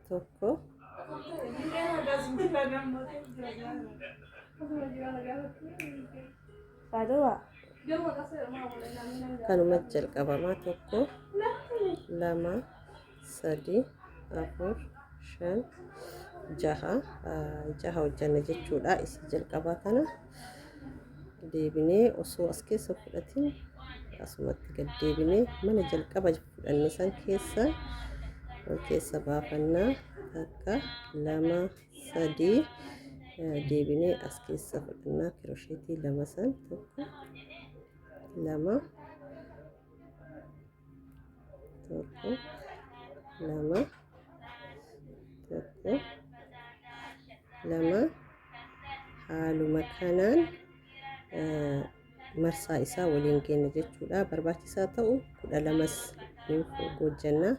tokko kanuma jalqabamaa tokko lama sadi afur shan jaha hojjanna jechuudha. Isi jalqabaa kana deebinee osoo as keessa fudhatiin asumatti gad deebinee mana jalqaba fudhanne san keessa baafannaa takka lama sadii deebinee as keessa fudhannaa kirosheetii lama san tokko lama tokko lama tokko lama haaluma kanaan marsaa isaa waliin geenya jechuudha. Barbaachisaa ta'u 12 hojjanna.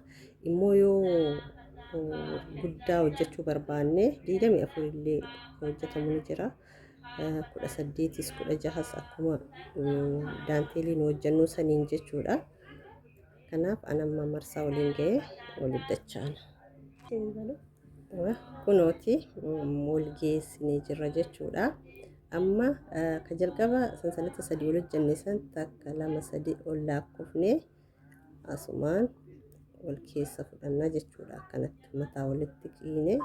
Immoo yoo guddaa hojjechuu barbaanne 24 illee hojjetamu ni jira. 18s 16s akkuma daanteeliin hojjennu saniin jechuudha. Kanaaf anamma marsaa waliin ga'ee waliin dachaana. Kunooti wal geessinee jirra jechuudha. Amma ka jalqaba sansalata sadii ol hojjenne san takka lama sadii ol lakkoofne asumaan wal keessa fudhannaa jechuudha. Akkanatti mataa walitti qiine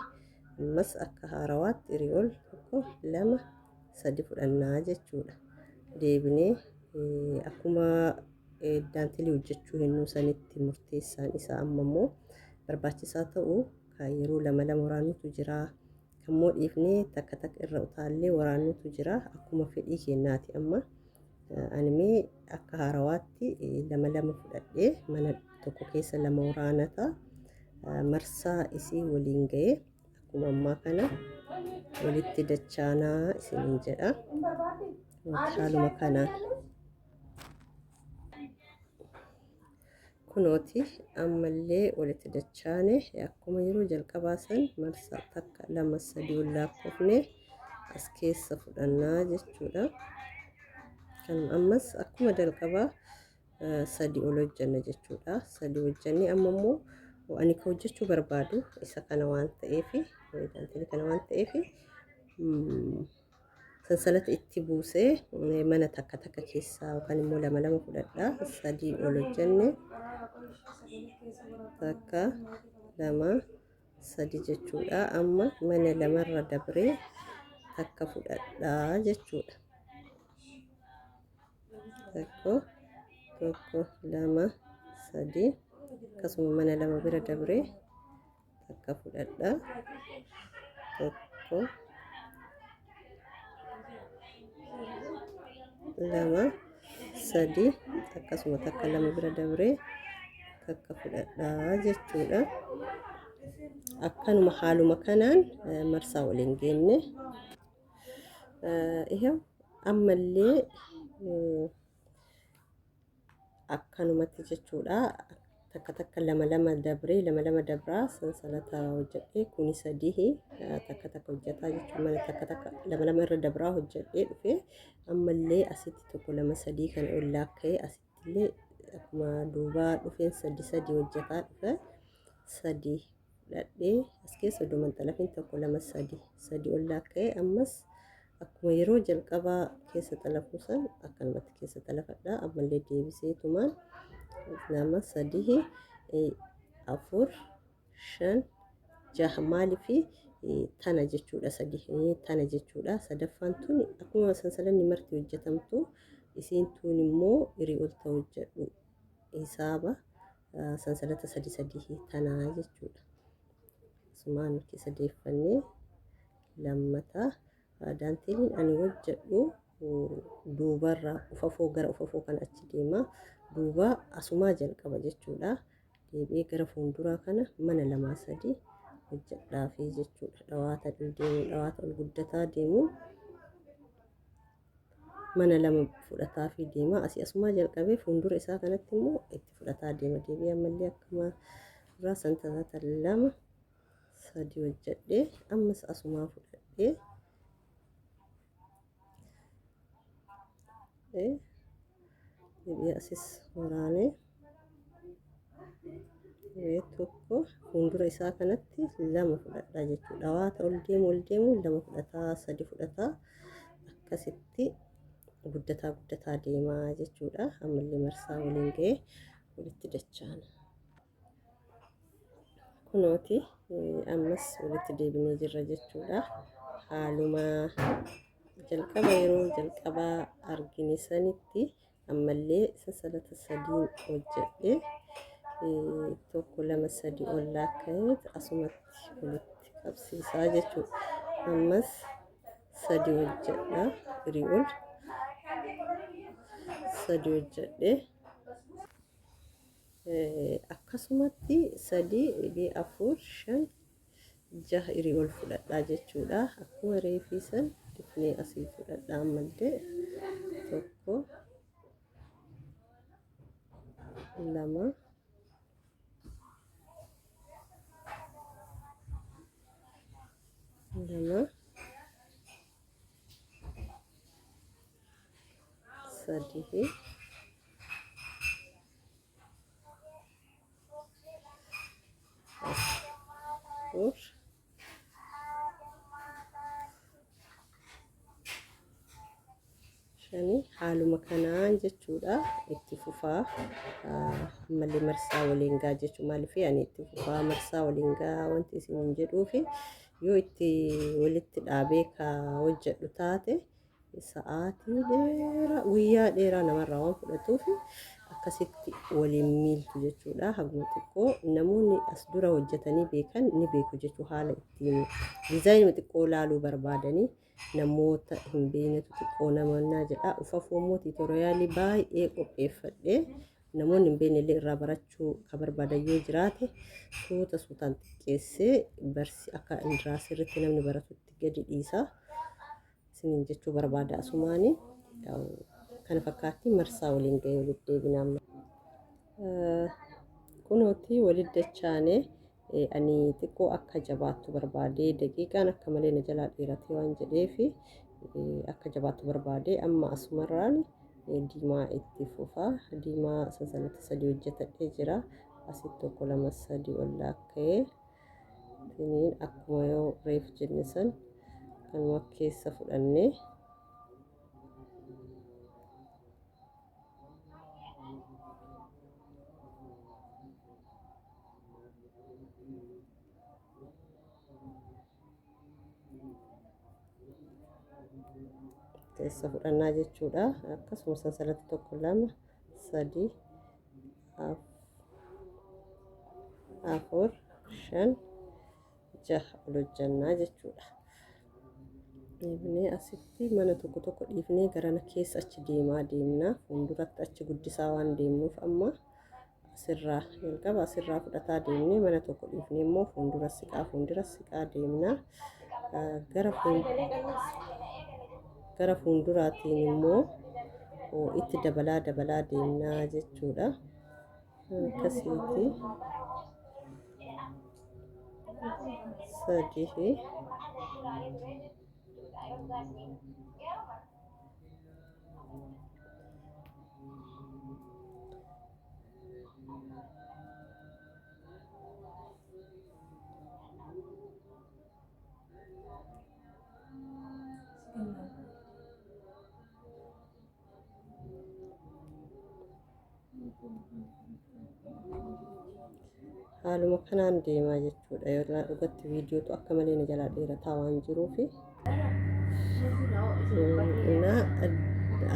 ammas akka haarawaatti irii ol tokko lama sadii fudhannaa jechuudha. Deebinee akkuma daanteelii hojjechuu hennuu sanitti murteessaan isaa amma immoo barbaachisaa ta'u yeroo lama lama waraannutu jira. Kammoo dhiifnee takka takka irra utaallee waraannutu jira. Akkuma fedhii kennaati amma animee akka haarawaatti lama lama fudhadhee mana tokko keessa lama waraanata marsaa isii waliin ga'ee akkuma ammaa kana walitti dachaanaa isiniin jedha. Haaluma kanaan kunooti ammallee walitti dachaane akkuma yeroo jalqabaa san marsaa takka lama sadii ol lakkoofne as keessa fudhannaa jechuudha. Kan ammas akkuma jalqabaa sadii ol hojjanna jechuudha. Sadii hojjannee amma immoo ani ka hojjechuu barbaadu isa kana waan ta'eef daanteelii kana waan ta'eef sansalata itti buusee mana takka takka keessaa yookaan immoo lama lama fudhadhaa. Sadii ol hojjanne takka lama sadii jechuudha. Amma mana lamarra dabree takka fudhadhaa jechuudha. Tokko lama sadii akkasuma mana lama bira dabree takka fudhadhaa. Tokko lama sadii akkasuma takka lama bira dabree takka fudhadhaa jechuudha. Akkanuma haaluma kanaan marsaa waliin geenne ihaa ammallee akkanumatti jechuudha. Takka takka lama lama dabraa sansalata hojjedhee kuni sadii takka takka hojjetaa jechuudha. Mana takka takka lama lama irra dabraa hojjedhee dhufee ammallee asitti tokko lama sadii kana ol laakka'ee asittillee akkuma duubaa dhufeen sadii hojjetaa dhufe sadii fudhadhee as keessa duuman xalafiin tokko lama sadii ol laakka'ee ammas akkuma yeroo jalqabaa keessa xalafuu san akkanumatti keessa xalafadhaa. Ammallee deebiseetumaan lama sadii afur shan jaha maaliifi tana jechuudha. Sadii tana jechuudha. Sadaffaan tun akkuma sansalanni marti hojjetamtu isiin tun immoo irii ol ta'u hojjedhu hisaaba sansalata sadii tanaa jechuudha. Sumaan keessa deeffannee lammataa daanteeliin ani hojjedhu duubarraa ufafoo gara ufafoo kan achi deema duuba asumaa jalqaba jechuudha. Deebi'ee gara fuulduraa kana mana lamaa sadii hojjedhaafii jechuudha. Dhawaata ol guddataa deemu mana lama fudhataa fi deema asii asumaa jalqabee fuuldura isaa kanatti immoo itti fudhataa deema. Deebi'ee ammallee akkuma irraa sansalata lama sadii hojjedhee ammas asumaa fudhadhee deebi'ee asis waraanee tokko fuuldura isaa kanatti lama fudhadhaa jechuudha. Waata ol deemu lama fudhataa sadi fudhataa akkasitti guddataa deemaa jechuudha. Ammallee marsaa waliin ga'ee walitti dachaana. Kunooti ammas walitti deebinee jirra jechuudha. Haaluma jalqaba yeroo jalqabaa argine sanitti ammallee sansalata sadiin hojjedhe tokko lama sadi ol laakkaa'eet asumatti walitti qabsiisaa jechuudha. Ammas sadi hojjedha firii ol sadi hojjedhe akkasumatti sadi afur shan jaha firii ol fudhadhaa jechuudha. Akkuma reefiisan difnee asii fudhadhaa ammallee tokko lama sadii afur shanii haaluma kanaan jechuudha. Itti fufaa ammallee marsaa waliin gaa jechuu maaliif ani itti fufaa marsaa waliin gaa wanti isin jedhuufi yoo itti walitti dhaabee ka hojjedhu taate sa'aatii dheeraa guyyaa dheeraa namarraa waan fudhatuuf akkasitti waliin miiltu jechuudha. Haguma xiqqoo namoonni as dura hojjetanii beekan ni beeku jechuu haala ittiin diizaayinii xiqqoo laaluu barbaadanii namoota hin beeknetu xiqqoo namannaa jedha. Ufafuu immoo tiitoriyaalii baay'ee qopheeffadhee namoonni hin beeknellee irraa barachuu ka barbaadan yoo jiraate suutaan xiqqeessee barsi akka indiraa sirriitti namni baratutti gadi dhiisa. Isiniin jechuu barbaada asumaani kana fakkaatti marsaa waliin ga'ee walitti deebinaa. Kunooti walitti dachaane ani xiqqoo akka jabaattu barbaade daqiiqaan akka malee na jalaa dheeratee waan jedheefi akka jabaattu barbaade amma asumarraan diimaa itti fufaa. Diimaa sansalata sadii hojjetadhee jira. Asitti tokko lama sadii ol laakka'ee tiniin akkuma yoo reef jenne san kanuma keessa fudhannee keessa fudhannaa jechuudha. Akkasuma sansalata tokko lama sadii afur shan jaha ol hojjannaa jechuudha. Deebinee asitti mana tokko dhiifnee garana keessa achi deemna. Fuulduratti achi guddisaa waan deemnuuf amma asirraa jalqaba asirraa fudhataa deemnee mana tokko dhiifnee immoo fuuldura siqaa deemna. Gara fuulduraatiin immoo itti dabalaa deemnaa jechuudha. Akkasitti sadii haaluma kanaan deemaa jechuudha. Yeroo dhugatti viidiyootu akka malee na jalaa dheerataa waan jiruufi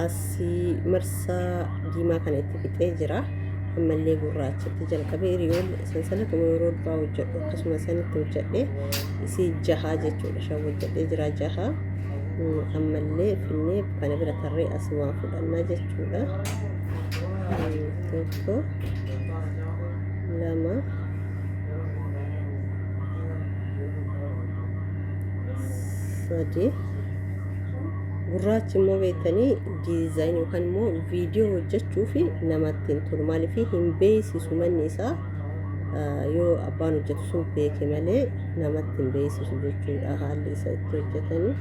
asii marsaa diimaa kana itti fixee jira. Ammallee gurraachatti jalqabee hiriyoon sansalatuma yeroo duraa hojjedhu akkasuma sanitti hojjedhe isii jahaa jechuudha. Shan hojjedhee jira jahaa. Ammallee finnee kana bira tarree asumaa fudhannaa jechuudha. Tokko lama sadii gurraachi immoo beektanii diizaayinii yookaan immoo viidiyoo hojjechuu fi namatti hin tolu. Maaliif hin beeksisu manni isaa yoo abbaan hojjetu sun beeke malee namatti hin beeksisu jechuudha. Haalli isa itti hojjetanii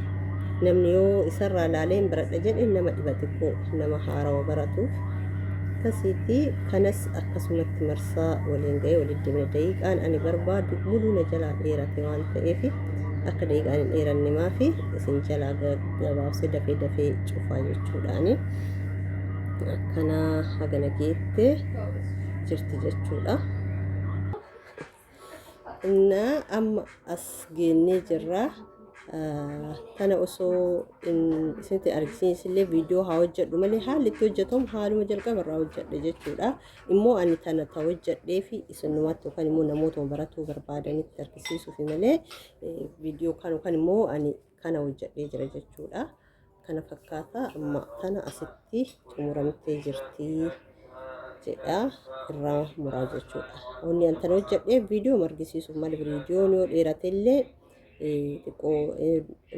namni yoo isarraa laalee hin baradha jedhe nama dhiba xiqqoo nama haarawa baratuuf akkasitti kanas akkasumatti marsaa waliin ga'ee walitti deemna. Daqiiqaan ani barbaadu muluu na jalaa dheerate waan ta'eef akka daqiiqaan hin dheeranne maafi isin jalaa gabaabsee dafee cufaa jechuudhaani akkana hagana geette jirti jechuudha. Inna amma as geennee jirra. Kana osoo isinitti argisiisillee viidiyoo haa hojjedhu malee haalli itti hojjetamu haaluma jalqabarraa hojjedhe jechuudha. Immoo ani tana ta hojjedhee fi isinumatti yookaan immoo namoota baratuu barbaadanitti argisiisuuf malee viidiyoo kan yookaan immoo ani kana hojjedhee jira jechuudha. Kana fakkaata amma tana asitti xumuramtee jirti jedha irraa muraa jechuudha. Wanni an tana hojjedhee viidiyoo margisiisuuf malee viidiyoon yoo dheeratellee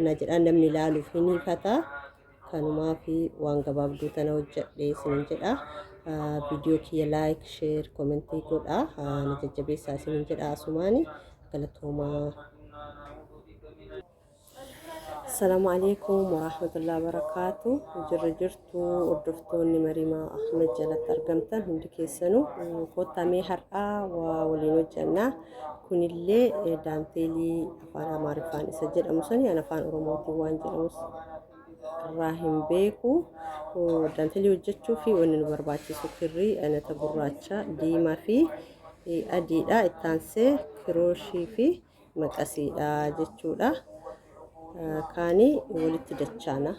na jedhaan namni ilaaluuf hin hiikata. Kanumaa fi waan gabaabduu tana hojjedhee isin jedha. Viidiyoo kiyya laayik, sheer, koomentii godha. Na jajjabeessaa isin jedha asumaani galatoomaa. Assalamu alaikum warahmatullahi wabarakatuh. Jirtu hordoftoonni Marimaa Ahmed jalatti argamtan hundi keessanuu kottamee har'aa waa waliin hojjannaa. Kunillee daanteelii afaan Amaariffaan isa jedhamu sani an afaan Oromootiin waan jedhamus irraa hin beeku. Daanteelii hojjechuu fi wanni nu barbaachisu kirrii anata gurraacha, diimaa fi adiidha. Ittaansee kirooshii fi maqasiidha jechuudha. Kaanii walitti dachaana